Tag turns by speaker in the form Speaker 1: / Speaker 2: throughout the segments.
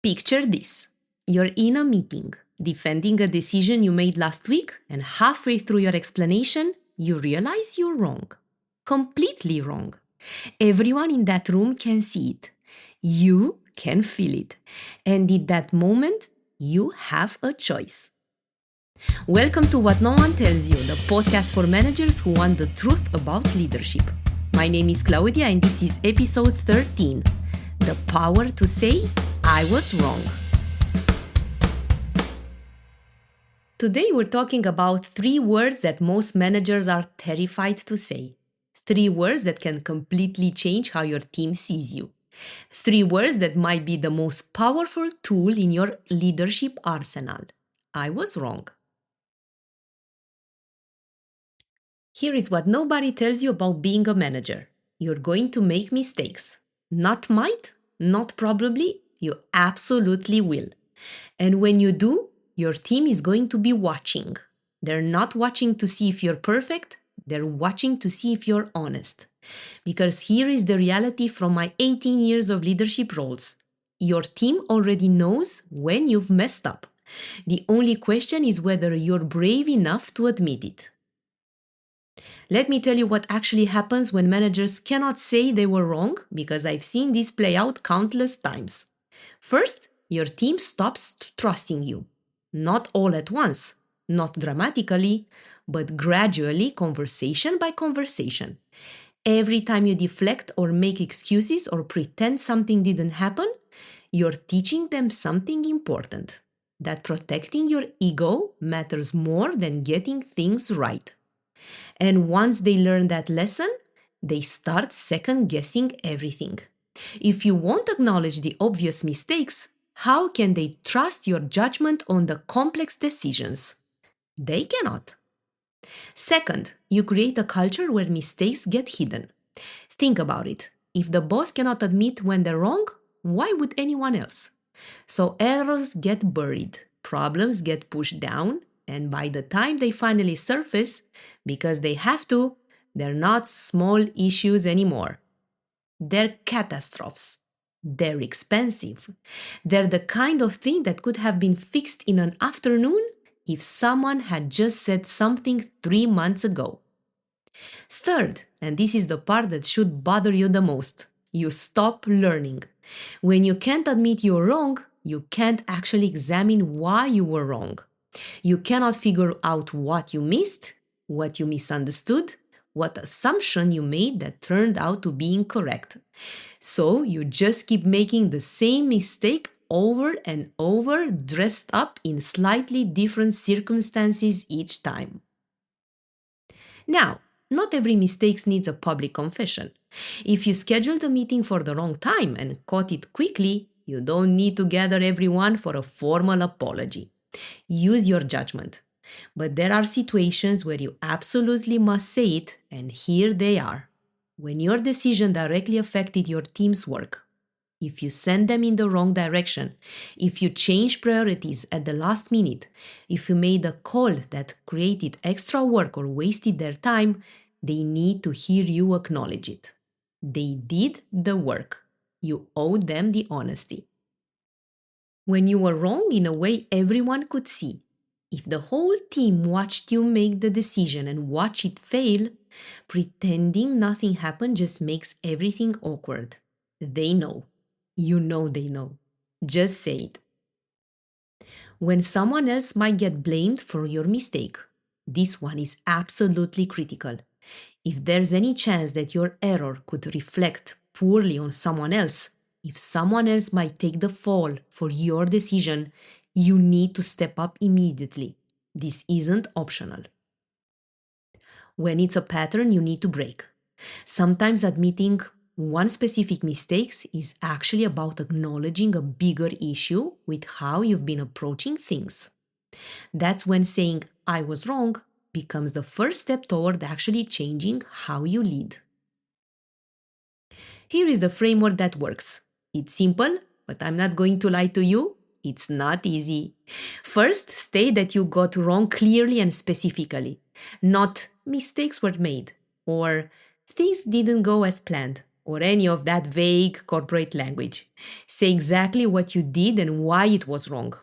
Speaker 1: Picture this. You're in a meeting, defending a decision you made last week, and halfway through your explanation, you realize you're wrong. Completely wrong. Everyone in that room can see it. You can feel it. And in that moment, you have a choice. Welcome to What No One Tells You, the podcast for managers who want the truth about leadership. My name is Claudia and this is episode 13. The power to say, I was wrong. Today we're talking about 3 words that most managers are terrified to say. 3 words that can completely change how your team sees you. 3 words that might be the most powerful tool in your leadership arsenal. I was wrong. Here is what nobody tells you about being a manager. You're going to make mistakes. Not might, not probably, you absolutely will. And when you do, your team is going to be watching. They're not watching to see if you're perfect, they're watching to see if you're honest. Because here is the reality from my 18 years of leadership roles. Your team already knows when you've messed up. The only question is whether you're brave enough to admit it. Let me tell you what actually happens when managers cannot say they were wrong, because I've seen this play out countless times. First, your team stops trusting you. Not all at once, not dramatically, but gradually, conversation by conversation. Every time you deflect or make excuses or pretend something didn't happen, you're teaching them something important. That protecting your ego matters more than getting things right. And once they learn that lesson, they start second-guessing everything. If you won't acknowledge the obvious mistakes, how can they trust your judgment on the complex decisions? They cannot. Second, you create a culture where mistakes get hidden. Think about it. If the boss cannot admit when they're wrong, why would anyone else? So errors get buried, problems get pushed down, and by the time they finally surface, because they have to, they're not small issues anymore. They're catastrophes. They're expensive. They're the kind of thing that could have been fixed in an afternoon if someone had just said something 3 months ago. Third, and this is the part that should bother you the most, you stop learning. When you can't admit you're wrong, you can't actually examine why you were wrong. You cannot figure out what you missed, what you misunderstood, what assumption you made that turned out to be incorrect. So you just keep making the same mistake over and over, dressed up in slightly different circumstances each time. Now, not every mistake needs a public confession. If you scheduled a meeting for the wrong time and caught it quickly, you don't need to gather everyone for a formal apology. Use your judgment. But there are situations where you absolutely must say it, and here they are. When your decision directly affected your team's work, if you send them in the wrong direction, if you change priorities at the last minute, if you made a call that created extra work or wasted their time, they need to hear you acknowledge it. They did the work. You owe them the honesty. When you were wrong in a way everyone could see, if the whole team watched you make the decision and watch it fail, pretending nothing happened just makes everything awkward. They know. You know they know. Just say it. When someone else might get blamed for your mistake, this one is absolutely critical. If there's any chance that your error could reflect poorly on someone else, if someone else might take the fall for your decision, you need to step up immediately. This isn't optional. When it's a pattern you need to break. Sometimes admitting one specific mistake is actually about acknowledging a bigger issue with how you've been approaching things. That's when saying, I was wrong, becomes the first step toward actually changing how you lead. Here is the framework that works. It's simple, but I'm not going to lie to you. It's not easy. First, state that you got wrong clearly and specifically. Not mistakes were made or things didn't go as planned. or any of that vague corporate language. Say exactly what you did and why it was wrong.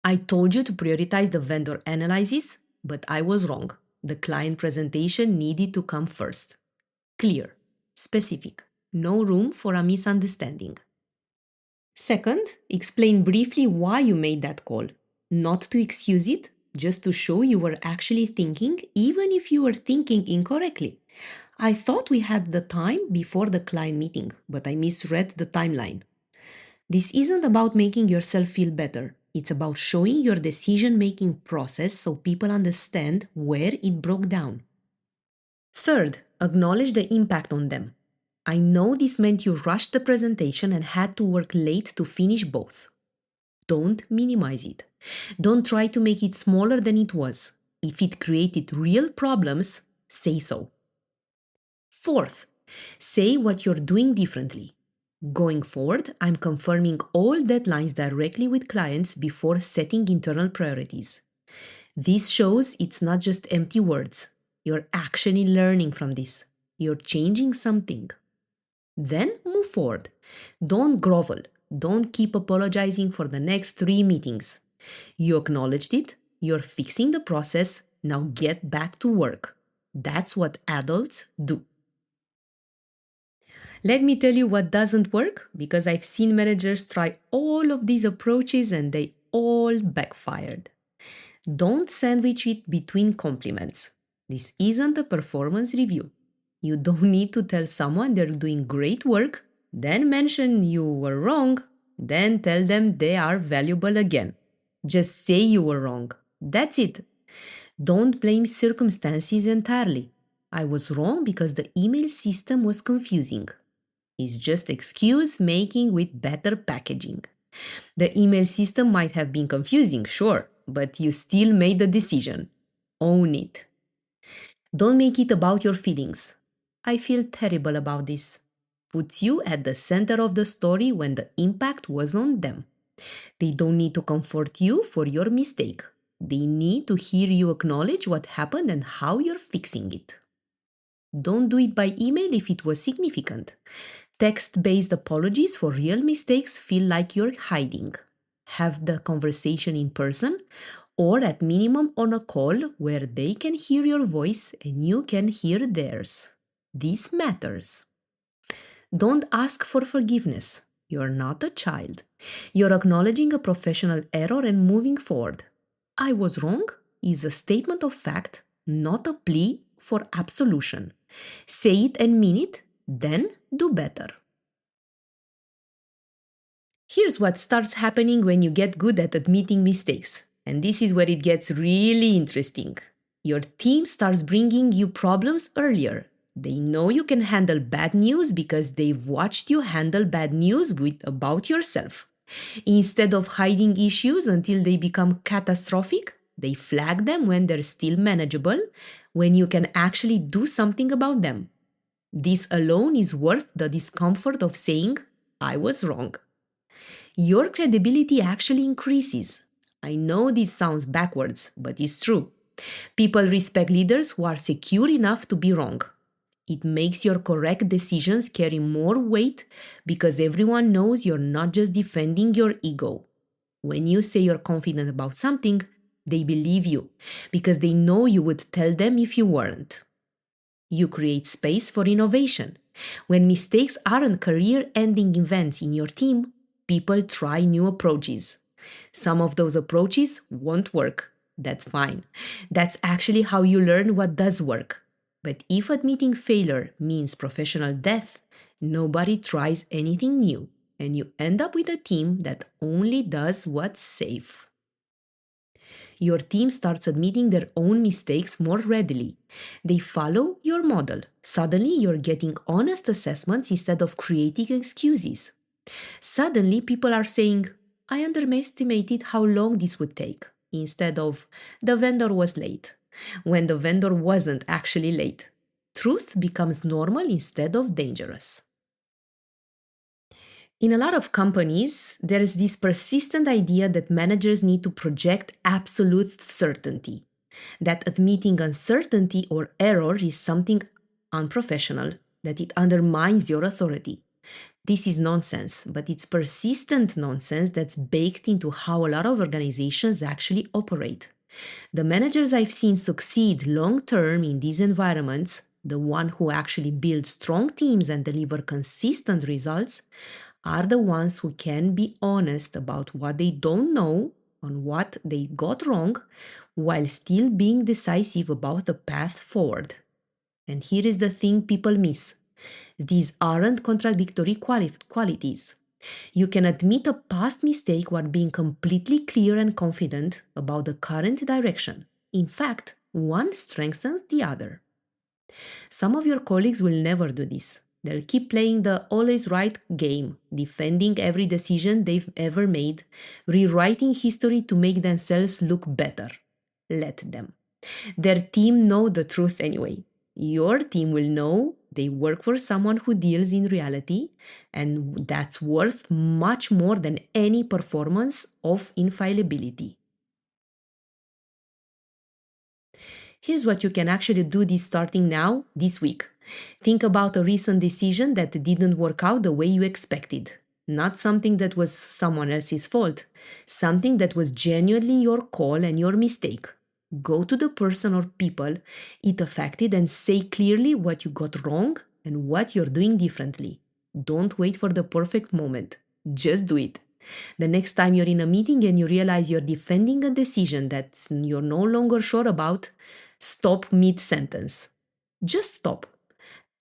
Speaker 1: I told you to prioritize the vendor analysis, but I was wrong. The client presentation needed to come first. Clear, specific, no room for a misunderstanding. Second, explain briefly why you made that call. Not to excuse it, just to show you were actually thinking, even if you were thinking incorrectly. I thought we had the time before the client meeting, but I misread the timeline. This isn't about making yourself feel better. It's about showing your decision making process so people understand where it broke down. Third, acknowledge the impact on them. I know this meant you rushed the presentation and had to work late to finish both. Don't minimize it. Don't try to make it smaller than it was. If it created real problems, say so. Fourth, say what you're doing differently. Going forward, I'm confirming all deadlines directly with clients before setting internal priorities. This shows it's not just empty words. You're actually learning from this. You're changing something. Then move forward. Don't grovel. Don't keep apologizing for the next 3 meetings. You acknowledged it. You're fixing the process. Now get back to work. That's what adults do. Let me tell you what doesn't work, because I've seen managers try all of these approaches and they all backfired. Don't sandwich it between compliments. This isn't a performance review. You don't need to tell someone they're doing great work, then mention you were wrong, then tell them they are valuable again. Just say you were wrong. That's it. Don't blame circumstances entirely. I was wrong because the email system was confusing. It's just excuse making with better packaging. The email system might have been confusing, sure, but you still made the decision. Own it. Don't make it about your feelings. I feel terrible about this. Puts you at the center of the story when the impact was on them. They don't need to comfort you for your mistake. They need to hear you acknowledge what happened and how you're fixing it. Don't do it by email if it was significant. Text-based apologies for real mistakes feel like you're hiding. Have the conversation in person or at minimum on a call where they can hear your voice and you can hear theirs. This matters. Don't ask for forgiveness. You're not a child. You're acknowledging a professional error and moving forward. I was wrong is a statement of fact, not a plea for absolution. Say it and mean it, then do better. Here's what starts happening when you get good at admitting mistakes. And this is where it gets really interesting. Your team starts bringing you problems earlier. They know you can handle bad news because they've watched you handle bad news about yourself. Instead of hiding issues until they become catastrophic, they flag them when they're still manageable, when you can actually do something about them. This alone is worth the discomfort of saying, I was wrong. Your credibility actually increases. I know this sounds backwards, but it's true. People respect leaders who are secure enough to be wrong. It makes your correct decisions carry more weight because everyone knows you're not just defending your ego. When you say you're confident about something, they believe you because they know you would tell them if you weren't. You create space for innovation. When mistakes aren't career-ending events in your team, people try new approaches. Some of those approaches won't work. That's fine. That's actually how you learn what does work. But if admitting failure means professional death, nobody tries anything new, and you end up with a team that only does what's safe. Your team starts admitting their own mistakes more readily. They follow your model. Suddenly, you're getting honest assessments instead of creating excuses. Suddenly, people are saying, I underestimated how long this would take, instead of, the vendor was late, when the vendor wasn't actually late. Truth becomes normal instead of dangerous. In a lot of companies, there is this persistent idea that managers need to project absolute certainty, that admitting uncertainty or error is something unprofessional, that it undermines your authority. This is nonsense, but it's persistent nonsense that's baked into how a lot of organizations actually operate. The managers I've seen succeed long term in these environments, the one who actually build strong teams and deliver consistent results, are the ones who can be honest about what they don't know, on what they got wrong, while still being decisive about the path forward. And here is the thing people miss. These aren't contradictory qualities. You can admit a past mistake while being completely clear and confident about the current direction. In fact, one strengthens the other. Some of your colleagues will never do this. They'll keep playing the always right game, defending every decision they've ever made, rewriting history to make themselves look better. Let them. Their team know the truth anyway. Your team will know they work for someone who deals in reality, and that's worth much more than any performance of infallibility. Here's what you can actually do this starting now, this week. Think about a recent decision that didn't work out the way you expected. Not something that was someone else's fault. Something that was genuinely your call and your mistake. Go to the person or people it affected and say clearly what you got wrong and what you're doing differently. Don't wait for the perfect moment. Just do it. The next time you're in a meeting and you realize you're defending a decision that you're no longer sure about, stop mid-sentence. Just stop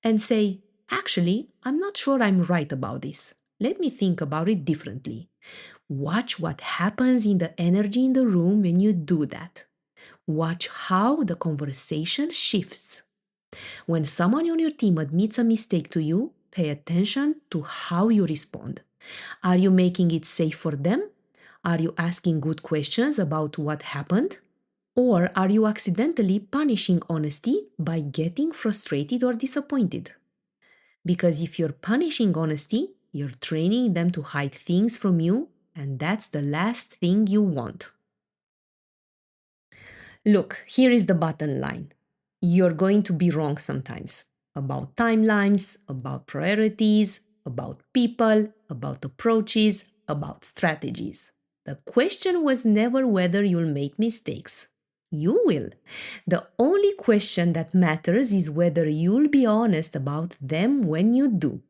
Speaker 1: and say, actually, I'm not sure I'm right about this. Let me think about it differently. Watch what happens in the energy in the room when you do that. Watch how the conversation shifts. When someone on your team admits a mistake to you, pay attention to how you respond. Are you making it safe for them? Are you asking good questions about what happened? Or are you accidentally punishing honesty by getting frustrated or disappointed? Because if you're punishing honesty, you're training them to hide things from you, and that's the last thing you want. Look, here is the bottom line. You're going to be wrong sometimes about timelines, about priorities, about people, about approaches, about strategies. The question was never whether you'll make mistakes. You will. The only question that matters is whether you'll be honest about them when you do.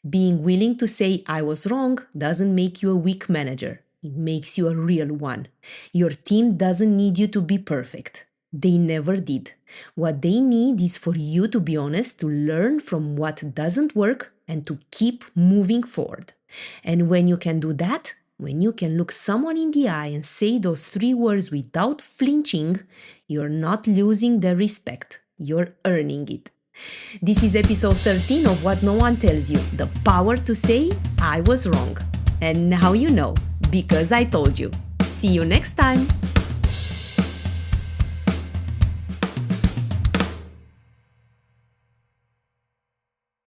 Speaker 1: Being willing to say I was wrong doesn't make you a weak manager. It makes you a real one. Your team doesn't need you to be perfect. They never did. What they need is for you to be honest, to learn from what doesn't work, and to keep moving forward. And when you can do that, when you can look someone in the eye and say those 3 words without flinching, you're not losing their respect. You're earning it. This is episode 13 of What No One Tells You, the power to say, I was wrong. And now you know, because I told you. See you next time.